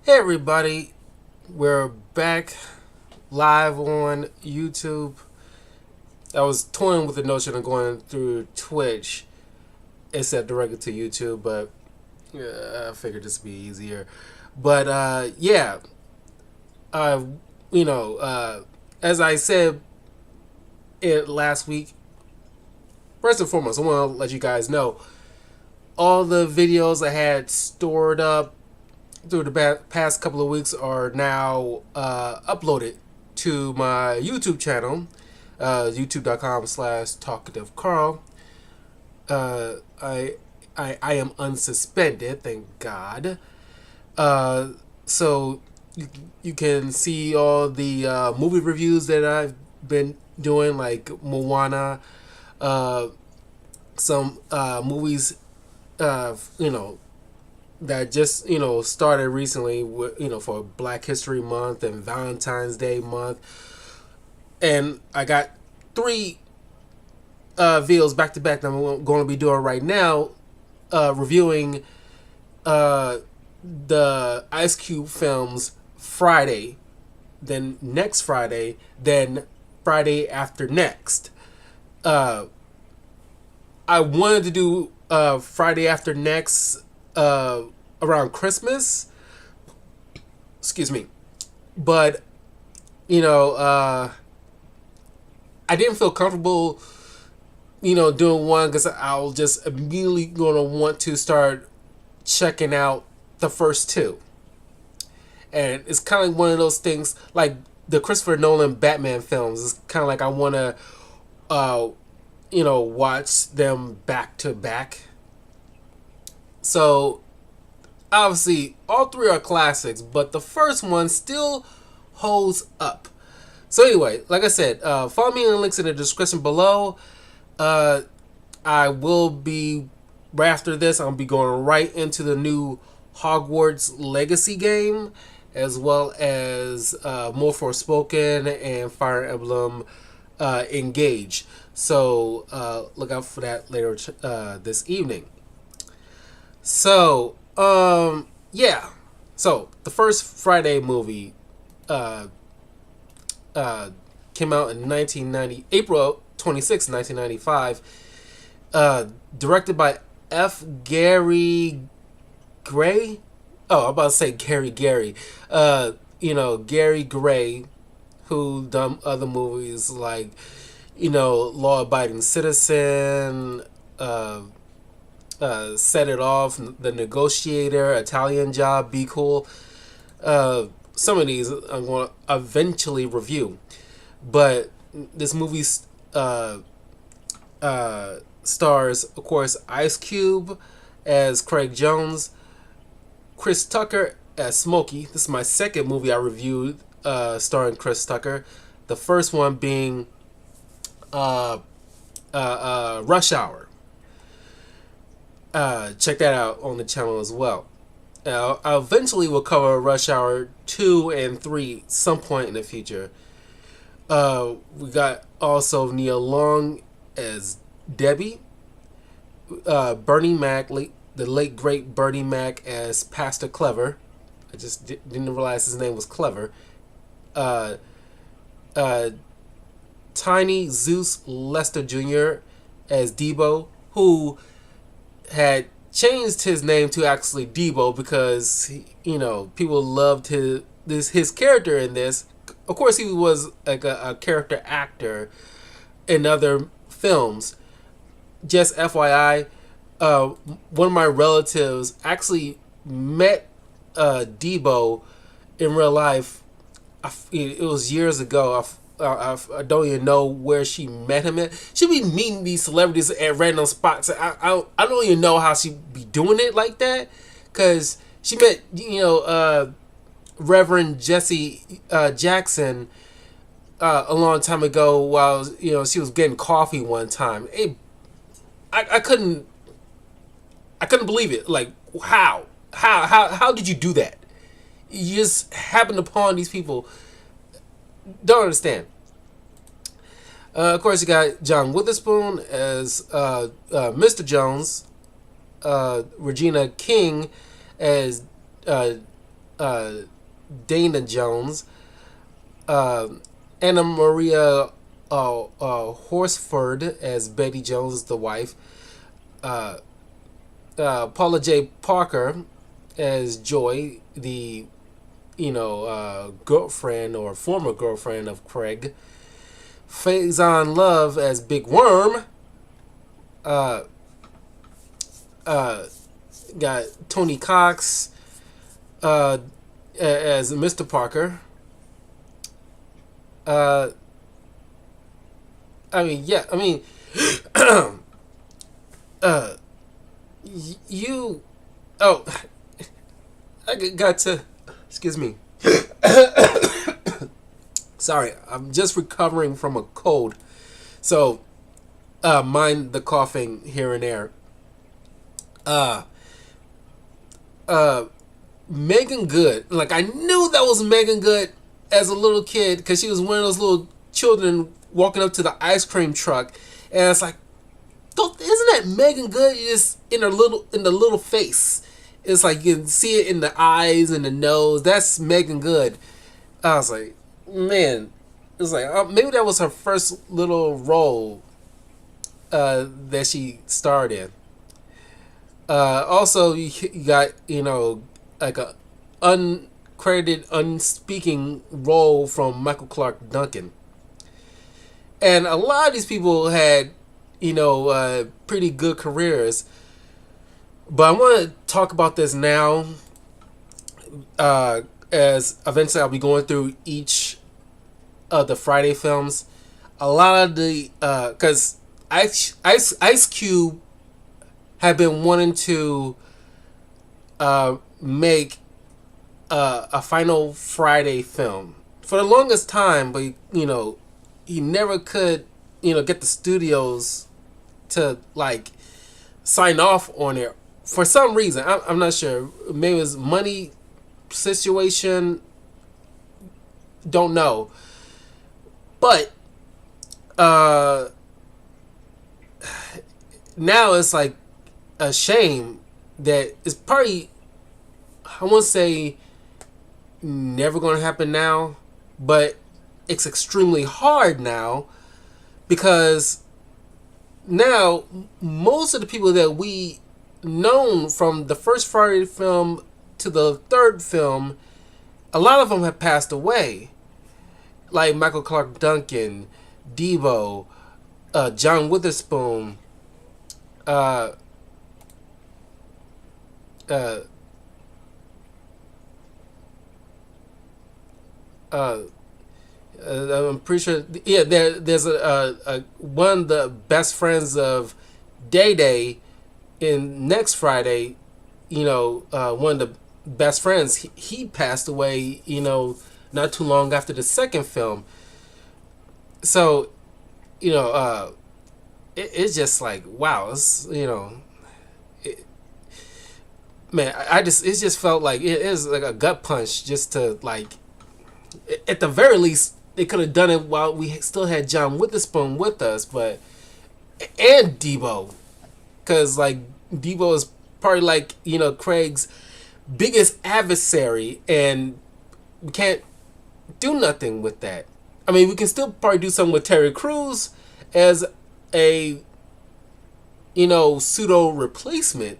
Hey everybody, we're back live on YouTube. I was toying with the notion of going through Twitch instead directly to YouTube, but I figured this would be easier. But uh, you know, as I said it last week, first and foremost, I want to let you guys know all the videos I had stored up through the past couple of weeks are now uploaded to my YouTube channel, youtube.com/talkativecarl. Uh, I, I am unsuspended, thank God. Uh, so you can see all the movie reviews that I've been doing, like Moana, uh, some movies, you know, that just started recently with, for Black History Month and Valentine's Day month, and I got three videos back to back that I'm going to be doing right now, reviewing uh, the Ice Cube films Friday, then next Friday, then Friday after next. Uh, I wanted to do Friday after next around Christmas. Excuse me, but you know, I didn't feel comfortable, doing one because I'll just immediately gonna want to start checking out the first two, and it's kind of like one of those things like the Christopher Nolan Batman films. It's kind of like I want to, uh, watch them back to back. So obviously all three are classics, but the first one still holds up. So anyway, like I said, follow me in the links in the description below. Uh, I will be right after this. I'll be going right into the new Hogwarts Legacy game, as well as more Forspoken and Fire Emblem Engage. So look out for that later this evening. So yeah. So the first Friday movie uh, uh, came out in 1990, April 26, 1995. Directed by F. Gary Gray. Oh, I'm about to say Gary. Gary Gray, who done other movies like, Law Abiding Citizen, Set It Off, The Negotiator, Italian Job, Be Cool. Some of these I'm going to eventually review. But this movie uh, stars, of course, Ice Cube as Craig Jones, Chris Tucker as Smokey. This is my second movie I reviewed starring Chris Tucker. The first one being Rush Hour. Check that out on the channel as well. I eventually will cover Rush Hour 2 and 3 some point in the future. We got also Nia Long as Debbie. Bernie Mac, the late great Bernie Mac as Pastor Clever. I just didn't realize his name was Clever. Uh, uh, Tiny Zeus Lester Jr. as Debo, who had changed his name to actually Debo because people loved his character in this. Of course, he was like a character actor in other films. Just FYI, one of my relatives actually met Debo in real life. It was years ago. I don't even know where she met him at. She be meeting these celebrities at random spots. I don't even know how she be doing it like that, because she met Reverend Jesse Jackson a long time ago while she was getting coffee one time. I couldn't believe it. Like, how did you do that? You just happened upon these people. Don't understand. Of course, you got John Witherspoon as Mr. Jones, Regina King as uh, Dana Jones, uh, Anna Maria Horsford as Betty Jones, the wife, uh, Paula J. Parker as Joy, the girlfriend or former girlfriend of Craig, Faison Love as Big Worm, uh, uh, got Tony Cox uh, as Mr. Parker. Uh, I mean, yeah, I mean, uh, you, oh, I got to, excuse me. Sorry, I'm just recovering from a cold. So, mind the coughing here and there. Uh, uh, Megan Good. Like, I knew that was Megan Good as a little kid because she was one of those little children walking up to the ice cream truck. And it's like, isn't that Megan Good? Just in the little face. It's like you can see it in the eyes and the nose. That's Megan Good. I was like, man, it's like maybe that was her first little role that she starred in. Also, you got like a uncredited, unspeaking role from Michael Clark Duncan, and a lot of these people had pretty good careers. But I want to talk about this now, as eventually I'll be going through each of the Friday films. A lot of the because Ice Cube had been wanting to make a Final Friday film for the longest time, but he never could get the studios to like sign off on it for some reason. I'm not sure. Maybe it was money situation. Don't know. But now it's like a shame that it's probably, I won't say never going to happen now, but it's extremely hard now because now most of the people that we known from the first Friday film to the third film, a lot of them have passed away, like Michael Clark Duncan, Debo, John Witherspoon, uh, uh, I'm pretty sure. Yeah, there's a one of the best friends of Day Day in Next Friday. One of the best friends. He passed away. Not too long after the second film. So, it's just like wow. It's man, it just felt like it is like a gut punch just to like. At the very least, they could have done it while we still had John Witherspoon with us, and Debo, because like Debo is probably like Craig's biggest adversary, and we can't do nothing with that. I mean, we can still probably do something with Terry Crews as a pseudo replacement,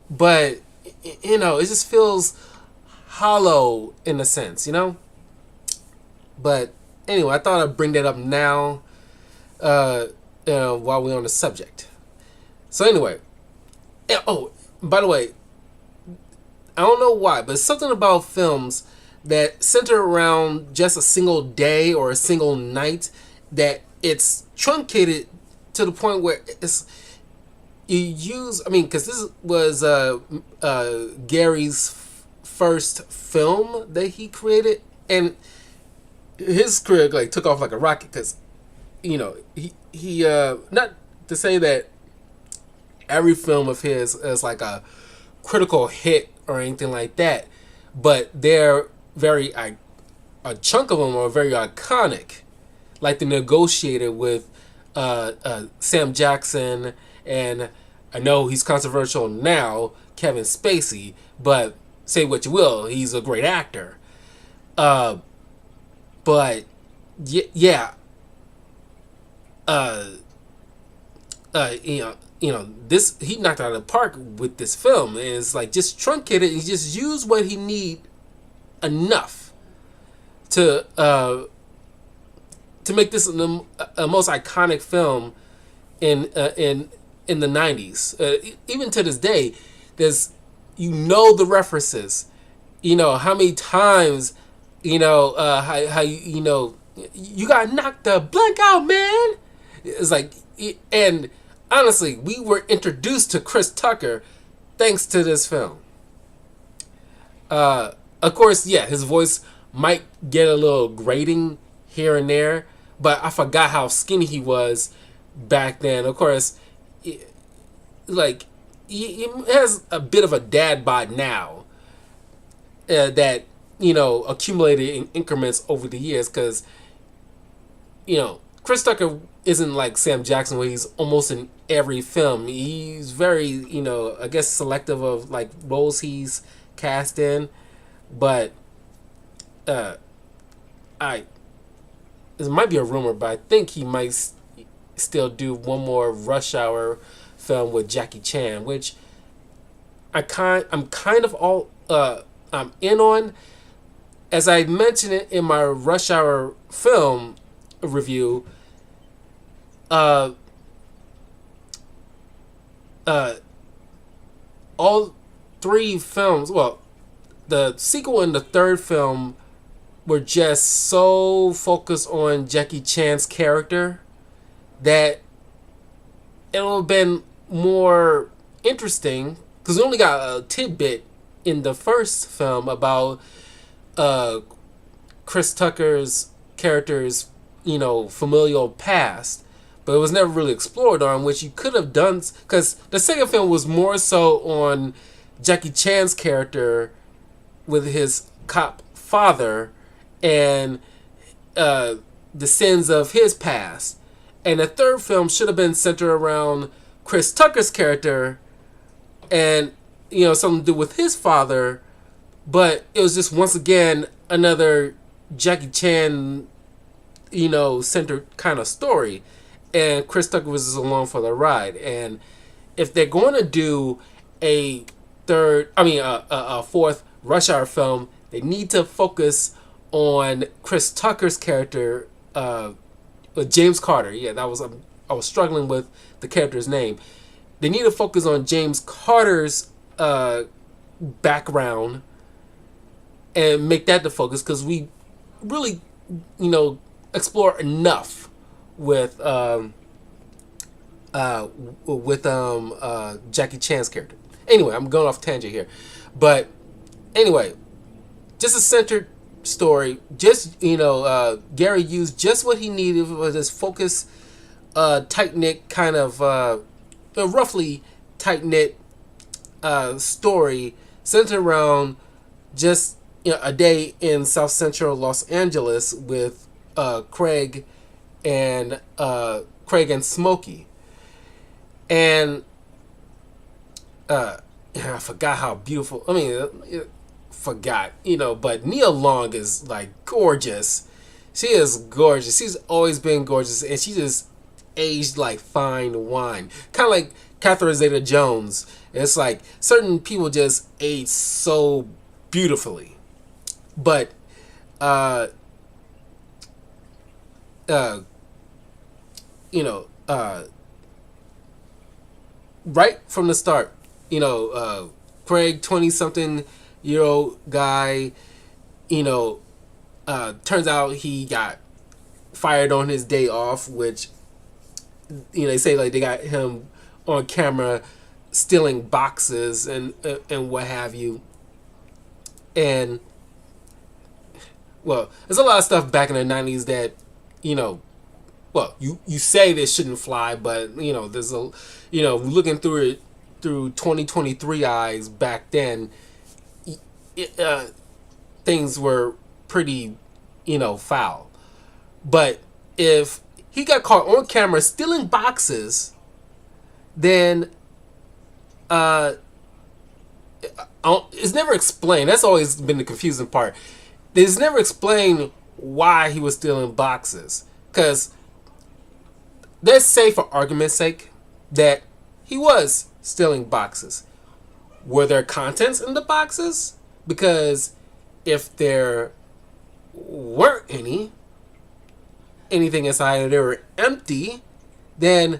but it just feels hollow in a sense, But anyway, I thought I'd bring that up now, while we're on the subject. So anyway, oh, by the way, I don't know why, but something about films that center around just a single day or a single night that it's truncated to the point where it's you use. I mean, because this was Gary's first film that he created, and his career like took off like a rocket because he not to say that every film of his is like a critical hit or anything like that, but they're very a chunk of them are very iconic, like The Negotiator with Sam Jackson, and I know he's controversial now, Kevin Spacey, but say what you will, he's a great actor. Uh, but yeah, uh, this he knocked out of the park with this film. And it's like just truncated. He just used what he need enough to make this a most iconic film in the '90s. Even to this day, there's the references. How many times how you got knocked the blank out, man. It's like, and honestly, we were introduced to Chris Tucker thanks to this film. Of course, yeah, his voice might get a little grating here and there, but I forgot how skinny he was back then. Of course, like he has a bit of a dad bod now that accumulated in increments over the years. Because Chris Tucker isn't like Sam Jackson where he's almost in every film. He's very I guess selective of like roles he's cast in, but I this might be a rumor, but I think he might still do one more Rush Hour film with Jackie Chan, which I'm kind of all I'm in on. As I mentioned it in my Rush Hour film review, all three films, well, the sequel and the third film were just so focused on Jackie Chan's character that it would have been more interesting, because we only got a tidbit in the first film about Chris Tucker's character's familial past, but it was never really explored on, which you could have done, because the second film was more so on Jackie Chan's character with his cop father and the sins of his past, and the third film should have been centered around Chris Tucker's character and something to do with his father, but it was just once again another Jackie Chan centered kind of story, and Chris Tucker was just along for the ride. And if they're going to do a fourth Rush Hour film, they need to focus on Chris Tucker's character, James Carter. Yeah, that was I was struggling with the character's name. They need to focus on James Carter's background and make that the focus, because we really explore enough with Jackie Chan's character. Anyway, I'm going off tangent here, but anyway, just a centered story. Just Gary used just what he needed for this focus, tight knit kind of roughly tight knit story centered around just a day in South Central Los Angeles with Craig and Smokey, and I forgot how beautiful. I mean, forgot, but Nia Long is like gorgeous. She is gorgeous. She's always been gorgeous, and she just aged like fine wine. Kind of like Catherine Zeta-Jones. It's like certain people just age so beautifully, but right from the start, Craig, 20-something-year-old guy, turns out he got fired on his day off, which, they say like they got him on camera stealing boxes and what have you. And, well, there's a lot of stuff back in the 90s that, well, you say this shouldn't fly, but, there's a, looking through it through 2023 eyes back then, things were pretty, foul. But if he got caught on camera stealing boxes, then It's never explained. That's always been the confusing part. It's never explained why he was stealing boxes. Because let's say, for argument's sake, that he was stealing boxes. Were there contents in the boxes? Because if there weren't anything inside, they were empty, then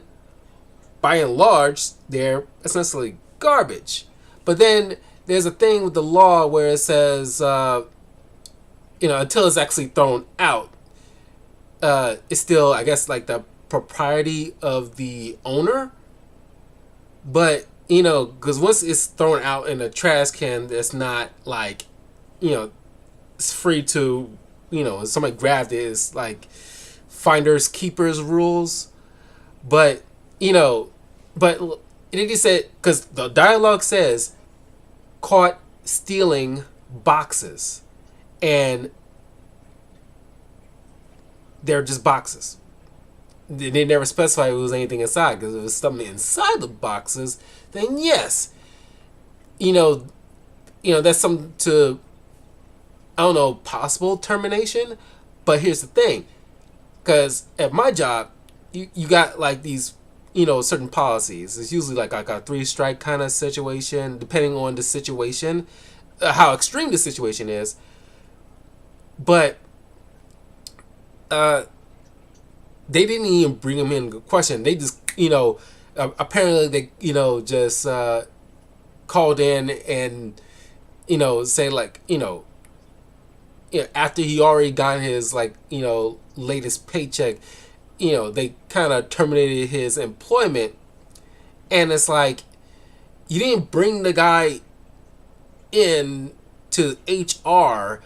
by and large, they're essentially garbage. But then there's a thing with the law where it says, until it's actually thrown out, it's still, I guess, like the propriety of the owner. But, because once it's thrown out in a trash can, it's not like, it's free to, if somebody grabbed it, it's like finders keepers rules. But, but it just said, because the dialogue says, caught stealing boxes. And they're just boxes. They never specify if it was anything inside, because if it was something inside the boxes, then yes. That's something to, I don't know, possible termination. But here's the thing. Because at my job, you got like these, certain policies. It's usually like a 3-strike kind of situation, depending on the situation, how extreme the situation is. But they didn't even bring him in question. They just, apparently they, just called in and, say like, after he already got his like, latest paycheck, they kind of terminated his employment. And it's like, you didn't bring the guy in to HR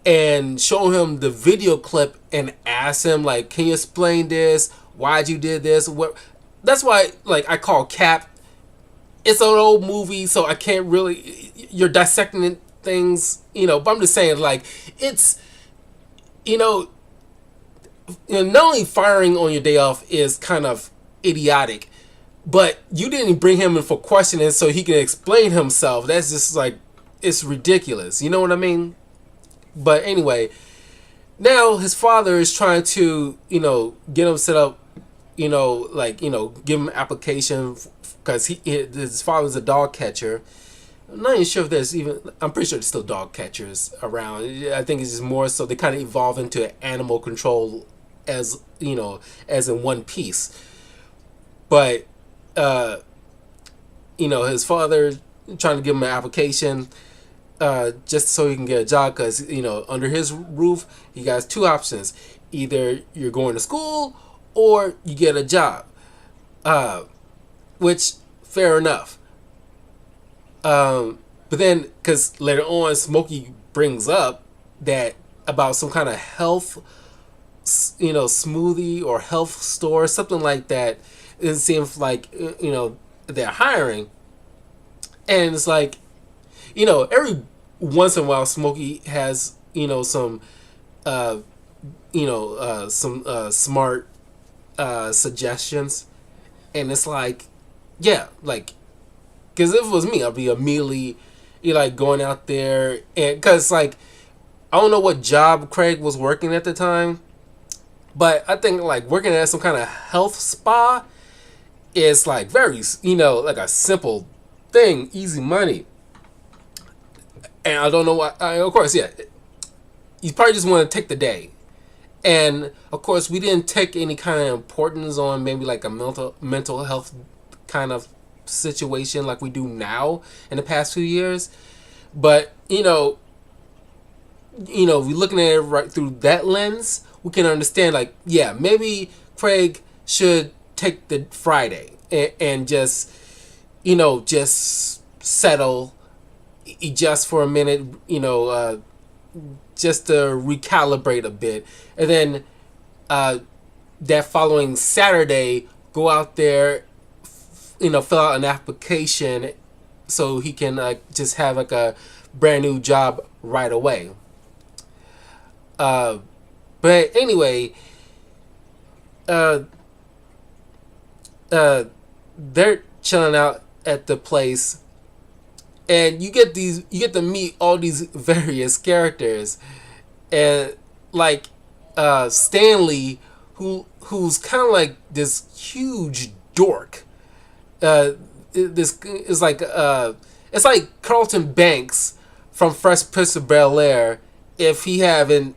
and show him the video clip and ask him like, can you explain this? Why'd you did this? What? That's why, like, I call Cap. It's an old movie, so I can't really. You're dissecting things, But I'm just saying, like, it's, not only firing on your day off is kind of idiotic, but you didn't bring him in for questioning so he can explain himself. That's just like, it's ridiculous. You know what I mean? But anyway, now his father is trying to, get him set up, give him an application, because his father's a dog catcher. I'm not even sure if there's even, I'm pretty sure there's still dog catchers around. I think it's just more so they kind of evolve into animal control as, as in One Piece. But, his father trying to give him an application, just so he can get a job, because under his roof he got 2 options: either you're going to school or you get a job, which fair enough. But then, because later on Smokey brings up that about some kind of health, smoothie or health store, something like that. It seems like they're hiring, and it's like, every once in a while, Smokey has, some, some smart suggestions, and it's like, yeah, like, because if it was me, I'd be immediately, going out there, and because like, I don't know what job Craig was working at the time, but I think like working at some kind of health spa is like very, like a simple thing, easy money. And I don't know why. Of course, yeah, you probably just want to take the day. And of course, we didn't take any kind of importance on maybe like a mental health kind of situation like we do now in the past few years. But we're looking at it right through that lens, we can understand like, yeah, maybe Craig should take the Friday and just just settle, just for a minute, just to recalibrate a bit, and then that following Saturday go out there, fill out an application so he can just have like a brand new job right away. But anyway, they're chilling out at the place, and you get to meet all these various characters, and like Stanley, who's kind of like this huge dork. This is like it's like Carlton Banks from Fresh Prince of Bel Air if he haven't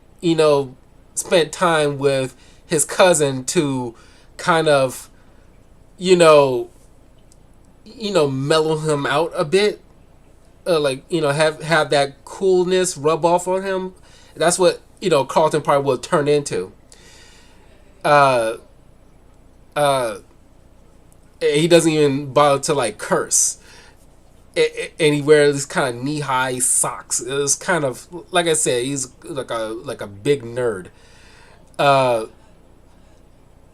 spent time with his cousin to kind of you know mellow him out a bit, like have that coolness rub off on him. That's what Carlton probably will turn into. Uh, uh, he doesn't even bother to like curse, and he wears these kind of knee high socks. It's kind of like I said, he's like a big nerd. Uh,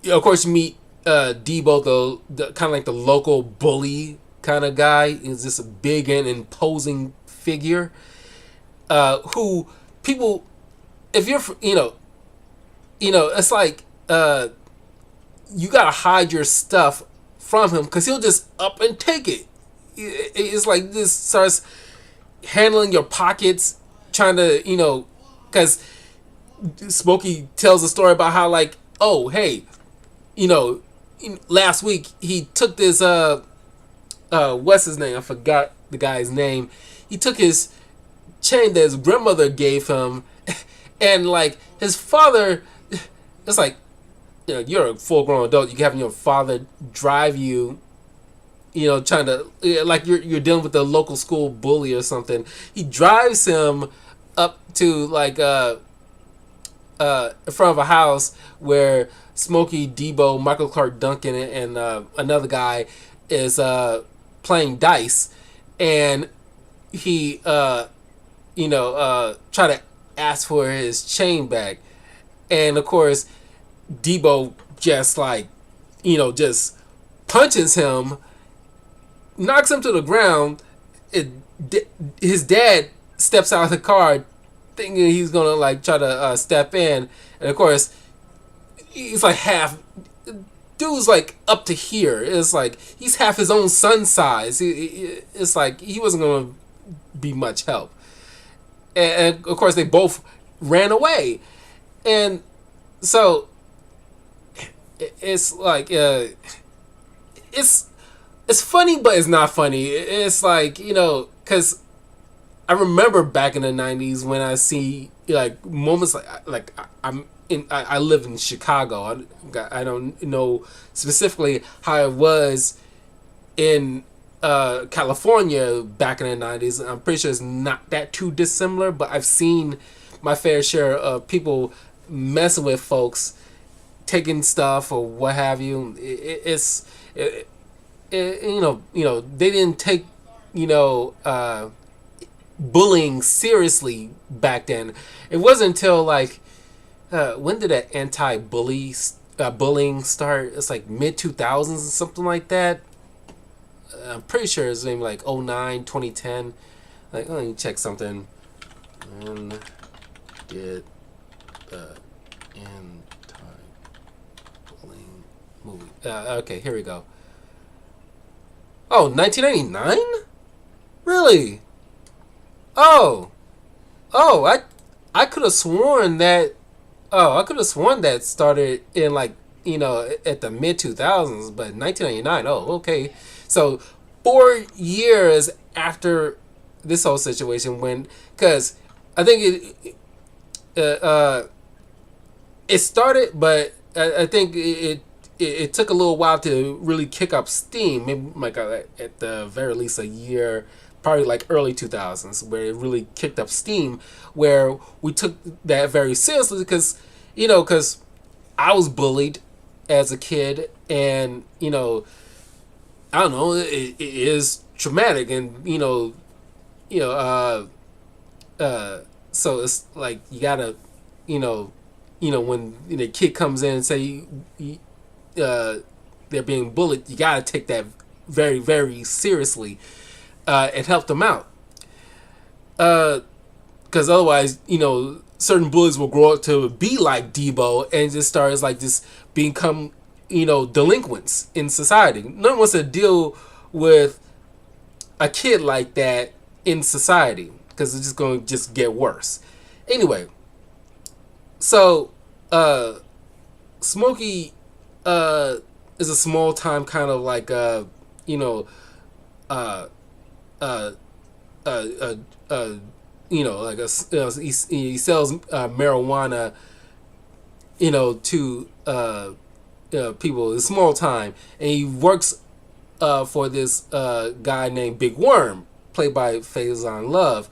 of course, you meet Debo, the kind of like the local bully kind of guy. He's just a big and imposing figure, who people, if you're it's like you gotta hide your stuff from him because he'll just up and take it. It's like this starts handling your pockets, trying to because Smokey tells a story about how like, oh hey, last week he took this what's his name? I forgot the guy's name. He took his chain that his grandmother gave him, and like his father, it's like, you're a full grown adult. You having your father drive you, trying to like you're dealing with the local school bully or something. He drives him up to like in front of a house where Smokey, Debo, Michael Clark Duncan, and another guy is playing dice, and he try to ask for his chain back, and of course Debo just like just punches him, knocks him to the ground. His dad steps out of the car thinking he's gonna like try to step in, and of course he's like half, dude's like up to here. It's like he's half his own son's size. It's like he wasn't gonna be much help, and of course they both ran away, and so it's like it's funny, but it's not funny. It's like because I remember back in the 90s when I see like moments like I live in Chicago. I don't know specifically how it was in California back in the 90s. I'm pretty sure it's not that too dissimilar, but I've seen my fair share of people messing with folks, taking stuff or what have you. They didn't take bullying seriously back then. It wasn't until like when did that anti-bully bullying start? It's like mid 2000s or something like that. I'm pretty sure it's maybe like 09, 2010. Like, let me check something. When did anti-bullying movie? Okay, here we go. Oh, 1999? Really? Oh, I could have sworn that. Oh, I could have sworn that started in like at the mid 2000s, but 1999. Oh, okay. So 4 years after this whole situation, because I think it started, but I think it took a little while to really kick up steam. Maybe like at the very least a year, probably like early 2000s, where it really kicked up steam, where we took that very seriously because I was bullied as a kid, and I don't know, it is traumatic, and so it's like you gotta when the kid comes in and say they're being bullied, you gotta take that very, very seriously, and help them out, because otherwise certain bullies will grow up to be like Debo and just start as like just become delinquents in society. No one wants to deal with a kid like that in society because it's just going to just get worse. Anyway, so Smokey is a small time kind of like you know uh uh uh uh, uh like he sells marijuana to people in small time, and he works for this guy named Big Worm, played by Faizon Love,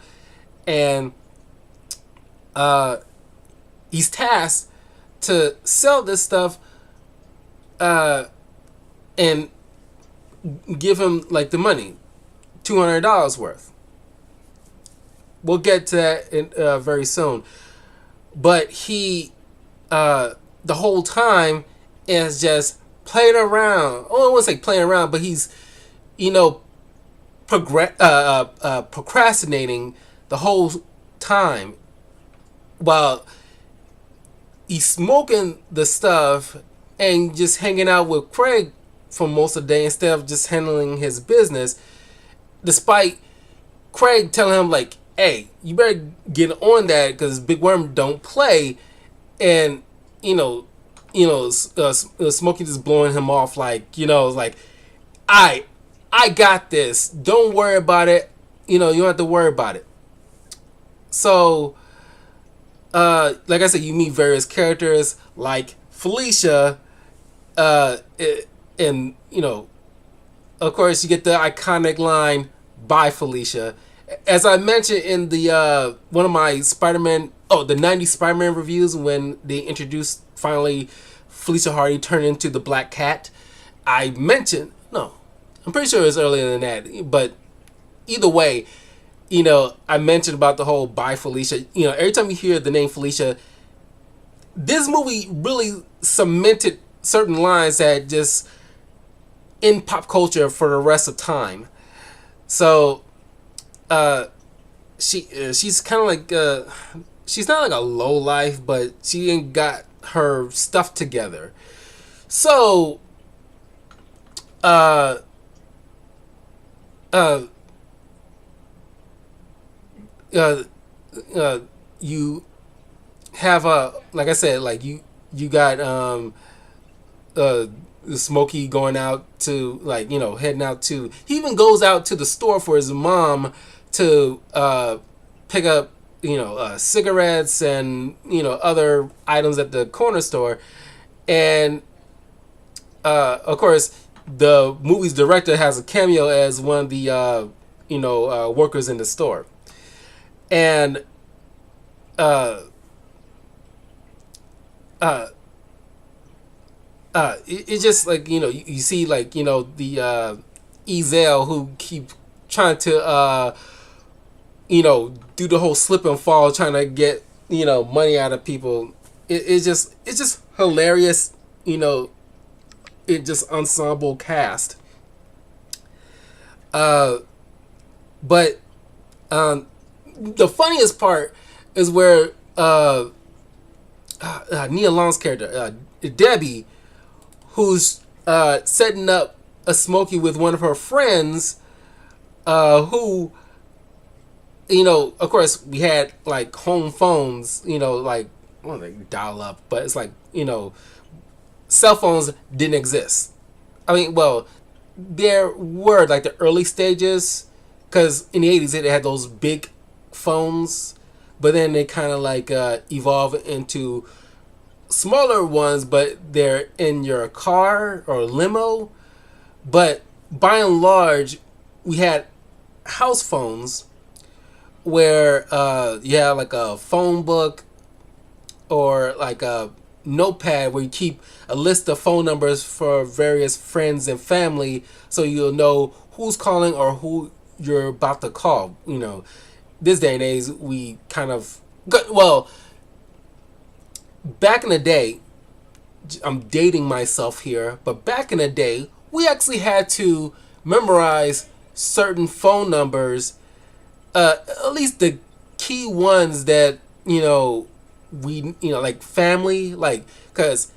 and he's tasked to sell this stuff and give him like the money, $200 worth. We'll get to that very soon. But he, the whole time, is just playing around. Oh, I won't say playing around, but he's, procrastinating the whole time while he's smoking the stuff and just hanging out with Craig for most of the day instead of just handling his business, despite Craig telling him like, hey, you better get on that because Big Worm don't play. And Smokey just blowing him off like, like, I got this, don't worry about it, you don't have to worry about it. So like I said, you meet various characters like Felicia, and of course you get the iconic line, "Bye, Felicia." As I mentioned in the one of my the '90s Spider-Man reviews, when they introduced finally Felicia Hardy turned into the Black Cat, I mentioned, no, I'm pretty sure it was earlier than that, but either way, I mentioned about the whole "Bye, Felicia." Every time you hear the name Felicia, this movie really cemented certain lines that just in pop culture for the rest of time. So, she's kind of like she's not like a low life, but she ain't got her stuff together. So, uh, uh, you have like I said, like you got Smokey going out to heading out to, he even goes out to the store for his mom to pick up cigarettes and other items at the corner store. And of course the movie's director has a cameo as one of the workers in the store. And it's just like you see like the Ezell who keep trying to do the whole slip and fall, trying to get money out of people. It's just hilarious. It just ensemble cast. But the funniest part is where Nia Long's character, Debbie, who's setting up a Smokey with one of her friends, who, of course, we had like home phones, like, well, they dial up, but it's like, cell phones didn't exist. I mean, well, there were like the early stages, because in the 80s it had those big phones, but then they kind of like evolve into smaller ones, but they're in your car or limo. But by and large, we had house phones where you have like a phone book or like a notepad where you keep a list of phone numbers for various friends and family, so you'll know who's calling or who you're about to call. This day and age, we kind of back in the day, I'm dating myself here, but back in the day, we actually had to memorize certain phone numbers, at least the key ones that we like family, like, because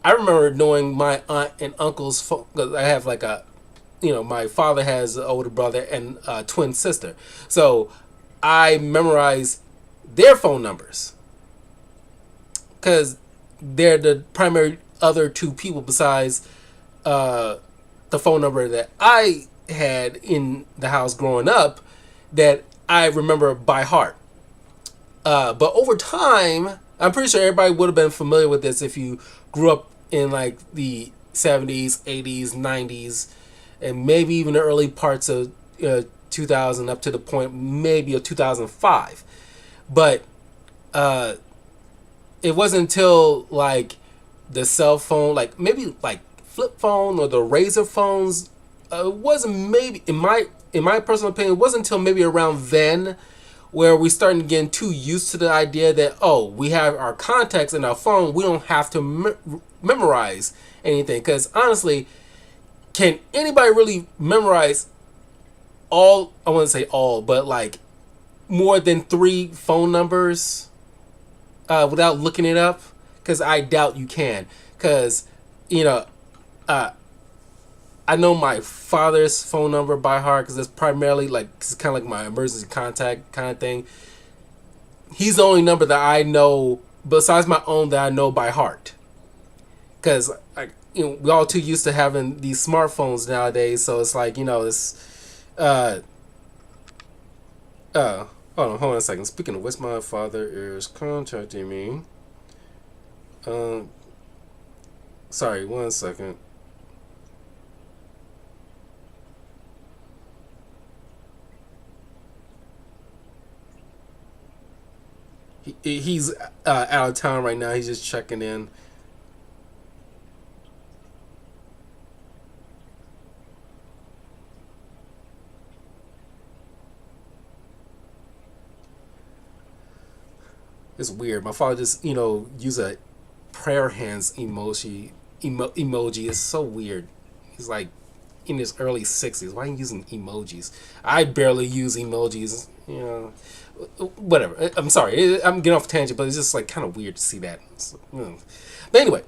I remember knowing my aunt and uncle's phone, because I have like a my father has an older brother and a twin sister, so I memorized their phone numbers because they're the primary other two people besides uh, the phone number that I had in the house growing up that I remember by heart. But over time, I'm pretty sure everybody would have been familiar with this if you grew up in like the 70s, 80s, 90s, and maybe even the early parts of 2000 up to the point maybe of 2005. But uh, it wasn't until like the cell phone, like maybe like flip phone or the razor phones, it wasn't maybe in my personal opinion, it wasn't until maybe around then where we starting to get too used to the idea that, oh, we have our contacts in our phone, we don't have to memorize anything. Because honestly, can anybody really memorize all, I wouldn't say all, but like more than 3 phone numbers without looking it up? Because I doubt you can. Because, you know, uh, I know my father's phone number by heart because it's primarily like, it's kind of like my emergency contact kind of thing. He's the only number that I know besides my own that I know by heart. Because we're all too used to having these smartphones nowadays, so it's like, it's hold on a second. Speaking of which, my father is contacting me. Sorry, 1 second. He's out of town right now. He's just checking in. It's weird. My father just, use a prayer hands emoji. It's so weird. He's like in his early 60s. Why are you using emojis? I barely use emojis. Whatever. I'm sorry. I'm getting off tangent, but it's just like kind of weird to see that. But anyway,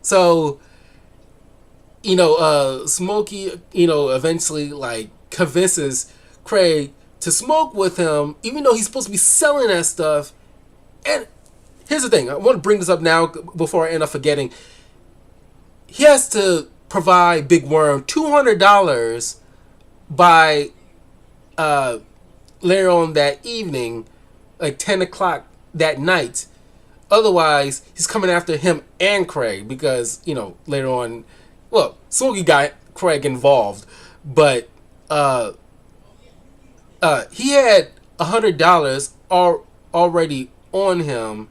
so Smokey, eventually like convinces Craig to smoke with him, even though he's supposed to be selling that stuff. And here's the thing. I want to bring this up now before I end up forgetting. He has to provide Big Worm $200 by later on that evening, like 10 o'clock that night. Otherwise, he's coming after him and Craig because, later on, well, Smokey got Craig involved, but he had $100 already on him.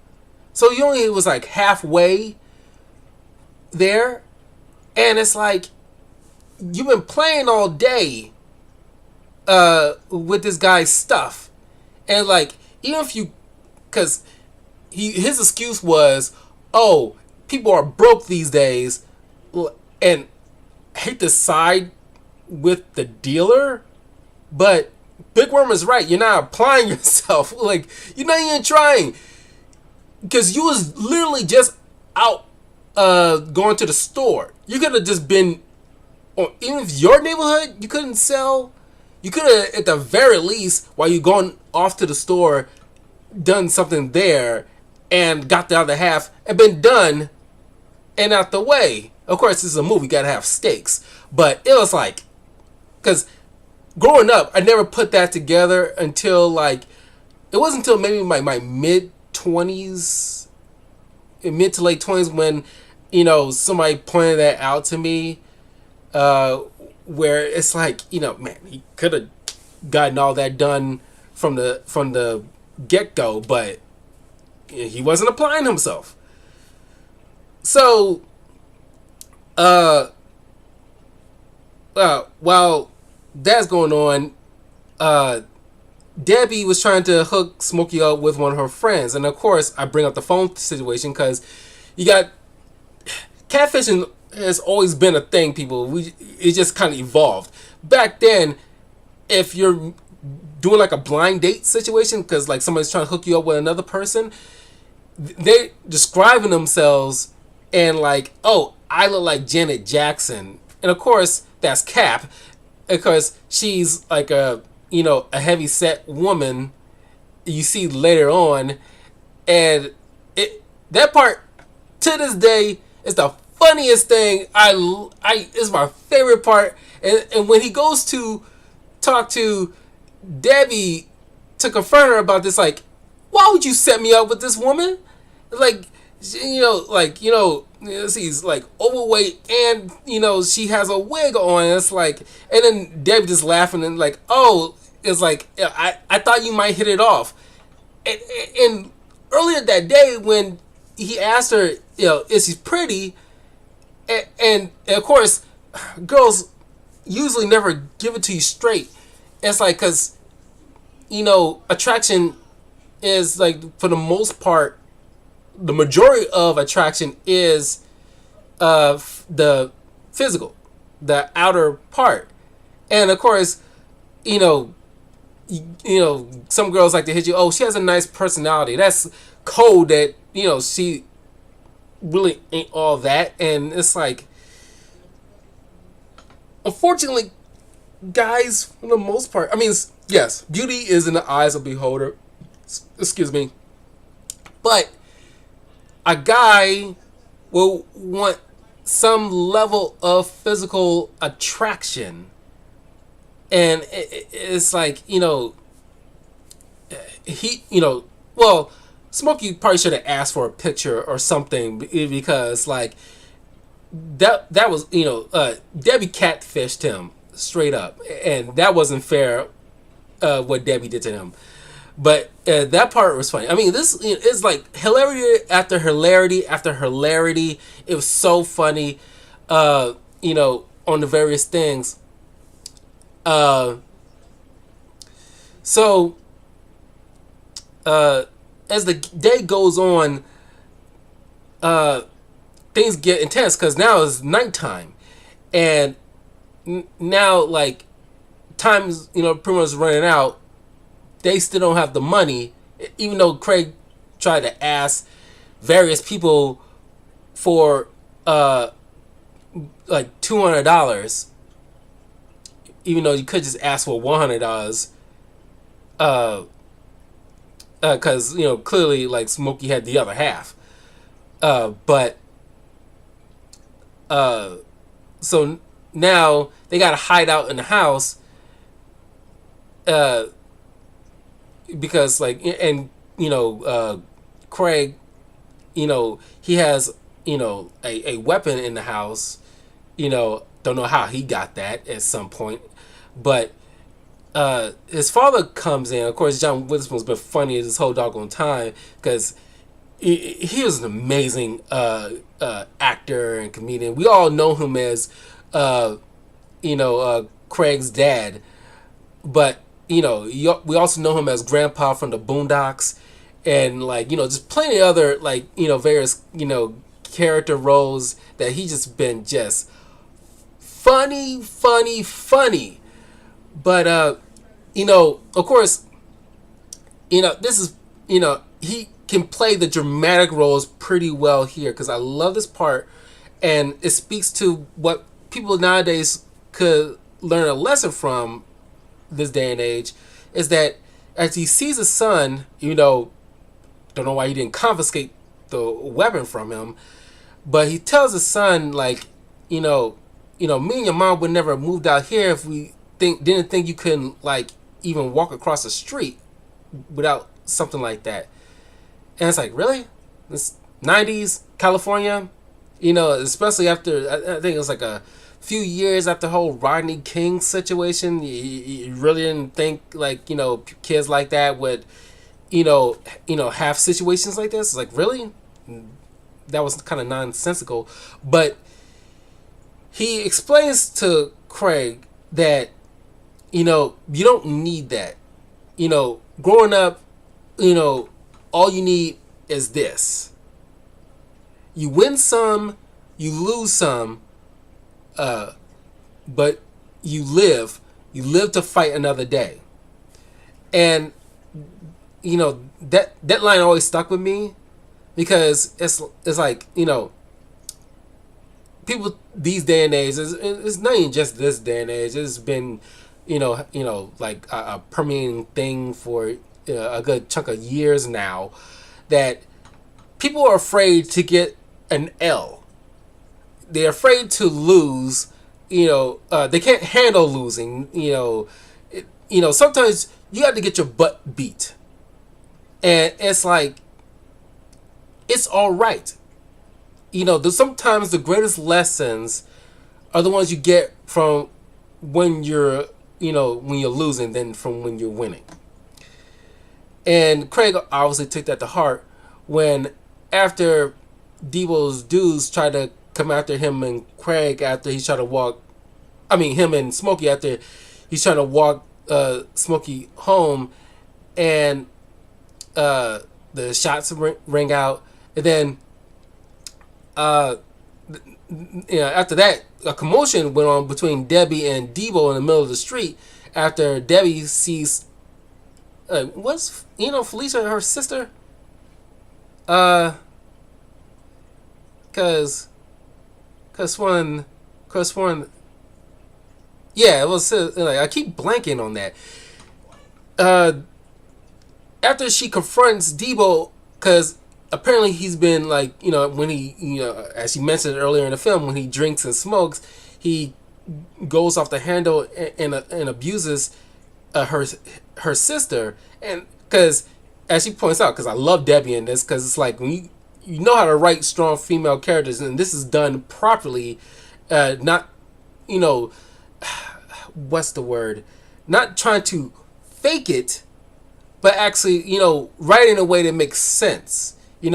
So he only was like halfway there. And it's like, you've been playing all day with this guy's stuff. And like, even if you, because his excuse was, oh, people are broke these days. And I hate to side with the dealer, but Big Worm is right. You're not applying yourself. Like, you're not even trying. Because you was literally just out going to the store. You could have just been, or even if your neighborhood, you couldn't sell. You could have, at the very least, while you're going off to the store, done something there and got the other half and been done and out the way. Of course, this is a movie, you gotta have stakes. But it was like, because growing up, I never put that together until like, it wasn't until maybe my mid-20s, mid to late 20s when, somebody pointed that out to me, where it's like, man, he could have gotten all that done from the get-go, but he wasn't applying himself. So, while that's going on, Debbie was trying to hook Smokey up with one of her friends. And of course, I bring up the phone situation because you got catfishing has always been a thing, people. It just kind of evolved. Back then, if you're doing like a blind date situation, because like somebody's trying to hook you up with another person, they describing themselves and like, oh, I look like Janet Jackson. And of course, that's Cap, because she's like a a heavy set woman. You see later on, and that part to this day is the funniest thing. I is my favorite part, and when he goes to talk to Debbie to confront her about this, like, why would you set me up with this woman? Like, she's like overweight, and she has a wig on. It's like, and then Debbie just laughing and like, oh, it's like, I thought you might hit it off. And earlier that day when he asked her, is she pretty? And of course, girls usually never give it to you straight. It's like, because attraction is like, for the most part, the majority of attraction is the physical, the outer part. And of course, some girls like to hit you, oh, she has a nice personality. That's code that she really ain't all that. And it's like, unfortunately, guys, for the most part, I mean, yes, beauty is in the eyes of the beholder. Excuse me. But a guy will want some level of physical attraction. And it's like, well, Smokey probably should have asked for a picture or something, because like that was, Debbie catfished him straight up, and that wasn't fair, what Debbie did to him. But that part was funny. I mean, this is like hilarity after hilarity after hilarity. It was so funny, on the various things. So as the day goes on, things get intense, because now it's nighttime, and now, like, time's pretty much running out. They still don't have the money, even though Craig tried to ask various people for like $200, even though you could just ask for $100, because clearly, like, Smokey had the other half, but so now they got to hide out in the house, because, like, and Craig, he has a weapon in the house. Don't know how he got that at some point, but his father comes in. Of course, John Witherspoon's been funny this whole doggone time, because he is an amazing actor and comedian. We all know him as Craig's dad, but we also know him as Grandpa from the Boondocks, and, like, just plenty of other, like, various character roles that he just been just funny. But of course, this is, he can play the dramatic roles pretty well here, because I love this part, and it speaks to what people nowadays could learn a lesson from this day and age, is that as he sees his son, don't know why he didn't confiscate the weapon from him, but he tells his son, like, me and your mom would never have moved out here if we didn't think you couldn't, like, even walk across the street without something like that. And it's like, really? This 90s California, especially after, I think it was like a few years after the whole Rodney King situation, you really didn't think, like, kids like that would, have situations like this. It's like, really? That was kind of nonsensical. But he explains to Craig that, you don't need that. Growing up, all you need is this. You win some, you lose some, but you live to fight another day. And that line always stuck with me, because it's like, people these day and age, it's not even just this day and age. It's been, like a permeating thing for a good chunk of years now, that people are afraid to get an L. They're afraid to lose. They can't handle losing. Sometimes you have to get your butt beat, and it's like it's all right. Sometimes the greatest lessons are the ones you get from when you're losing than from when you're winning. And Craig obviously took that to heart when, after Debo's dudes tried to come after him and Craig after he's trying to walk, him and Smokey after he's trying to walk Smokey home, and the shots ring out, and then after that, a commotion went on between Debbie and Debo in the middle of the street after Debbie sees what's Felicia, her sister, cause one, yeah, it was like, I keep blanking on that. After she confronts Debo, cause apparently he's been like, when he, as she mentioned earlier in the film, when he drinks and smokes, he goes off the handle and abuses her sister. And because, as she points out, because I love Debbie in this, because it's like, when you know how to write strong female characters, and this is done properly, not, what's the word, not trying to fake it, but actually, write in a way that makes sense. She's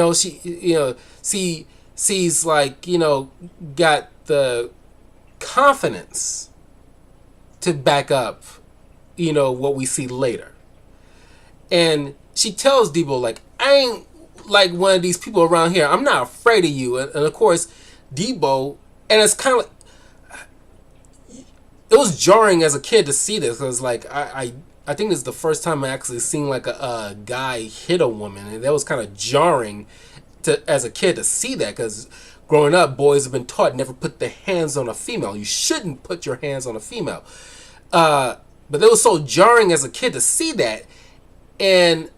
like, got the confidence to back up, what we see later. And she tells Debo, like, I ain't like one of these people around here. I'm not afraid of you. And of course, Debo, and it's kind of like, it was jarring as a kid to see this, because like I think this is the first time I actually seen like a guy hit a woman, and that was kind of jarring as a kid to see that, because growing up, boys have been taught never put their hands on a female. You shouldn't put your hands on a female. But it was so jarring as a kid to see that, and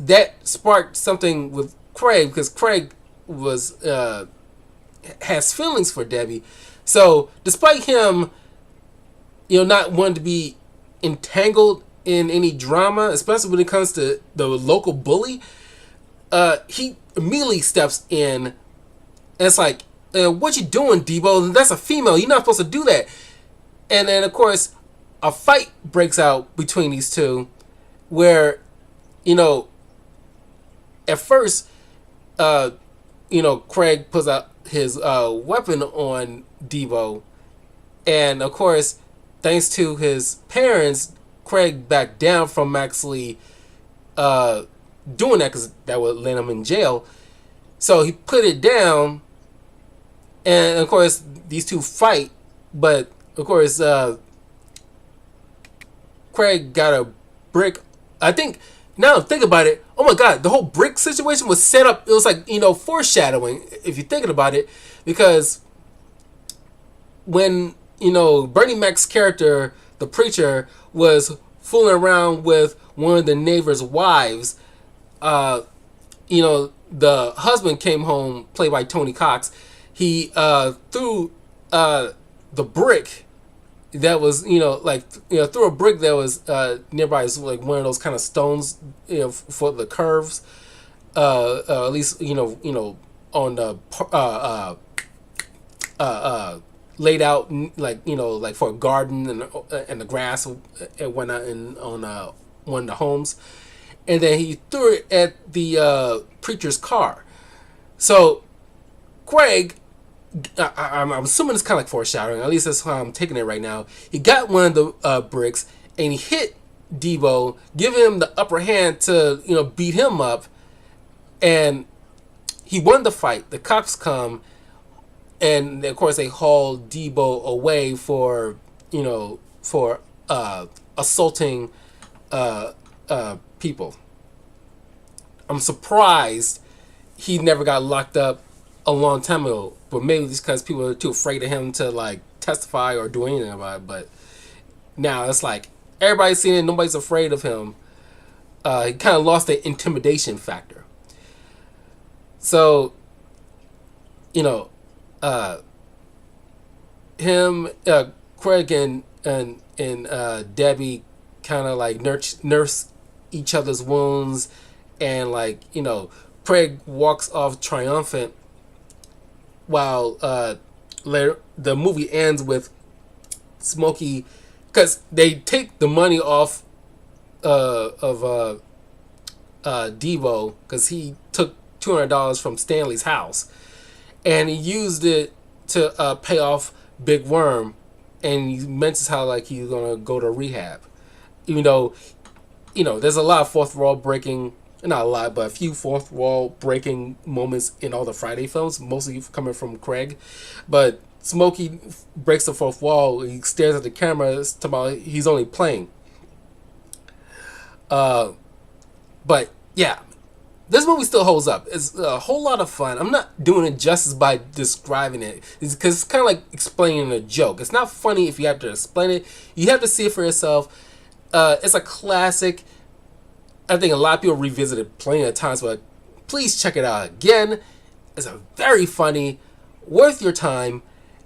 that sparked something with Craig, because Craig has feelings for Debbie. So despite him, not wanting to be entangled in any drama, especially when it comes to the local bully, he immediately steps in, and it's like, what you doing, Debo? That's a female. You're not supposed to do that. And then, of course, a fight breaks out between these two, where, at first, Craig puts out his weapon on Debo, and of course, thanks to his parents, Craig backed down from actually doing that, because that would land him in jail. So he put it down, and of course, these two fight, but of course, Craig got a brick. I think, now think about it, oh my god, the whole brick situation was set up. It was like, foreshadowing, if you're thinking about it, because when, Bernie Mac's character, the preacher, was fooling around with one of the neighbor's wives, the husband came home, played by Tony Cox. He threw the brick that was, threw a brick that was nearby, like one of those kind of stones, for the curves, at least, on the laid out, like, like for a garden, and the grass and whatnot, on one of the homes, and then he threw it at the preacher's car. So Craig, I'm assuming it's kind of like foreshadowing. At least that's how I'm taking it right now. He got one of the bricks, and he hit Debo, giving him the upper hand to beat him up, and he won the fight. The cops come, and of course they haul Debo away for assaulting people. I'm surprised he never got locked up a long time ago, but maybe it's because people are too afraid of him to like testify or do anything about it. But now it's like everybody's seen it, nobody's afraid of him. He kind of lost the intimidation factor. So, you know, him, Craig, and Debbie kind of like nurse each other's wounds, and like, you know, Craig walks off triumphant while the movie ends with Smokey, because they take the money off of Devo, because he took $200 from Stanley's house, and he used it to pay off Big Worm, and he mentions how like he's gonna go to rehab, even though, you know, there's a lot of fourth wall breaking. Not a lot, but a few fourth wall breaking moments in all the Friday films, mostly coming from Craig. But Smokey breaks the fourth wall. He stares at the camera. It's about he's only playing. But yeah, this movie still holds up. It's a whole lot of fun. I'm not doing it justice by describing it, because it's kind of like explaining a joke. It's not funny if you have to explain it. You have to see it for yourself. It's a classic. I think a lot of people revisit it plenty of times, but please check it out again. It's a very funny, worth your time,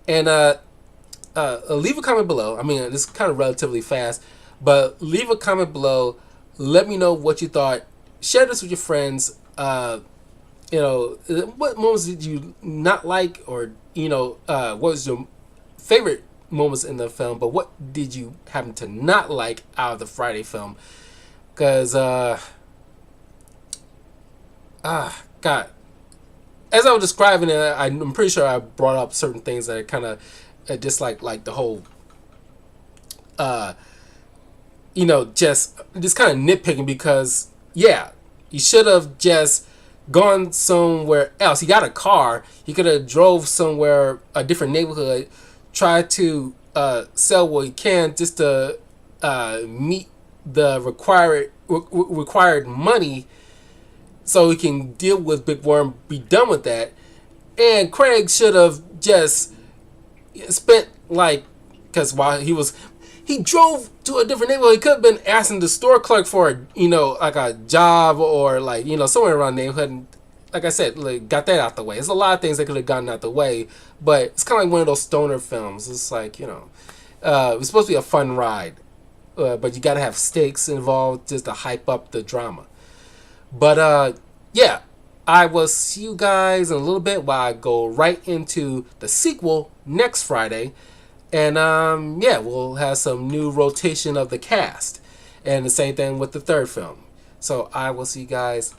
and leave a comment below. I mean, it's kind of relatively fast, but leave a comment below. Let me know what you thought. Share this with your friends. You know, what moments did you not like, or you know, what was your favorite moments in the film? But what did you happen to not like out of the Friday film? Because, God, as I was describing it, I'm pretty sure I brought up certain things that I kind of dislike, like the whole, you know, just kind of nitpicking, because, yeah, you should have just gone somewhere else. He got a car. He could have drove somewhere, a different neighborhood, tried to sell what he can just to meet the required money so he can deal with Big Worm, be done with that. And Craig should have just spent like, because while he drove to a different neighborhood, he could have been asking the store clerk for, you know, like a job, or like, you know, somewhere around the neighborhood. And like I said, like, got that out the way. There's a lot of things that could have gotten out the way, but it's kind of like one of those stoner films. It's like, you know, it's supposed to be a fun ride. But you gotta have stakes involved just to hype up the drama. But yeah, I will see you guys in a little bit while I go right into the sequel next Friday. And yeah, we'll have some new rotation of the cast. And the same thing with the third film. So I will see you guys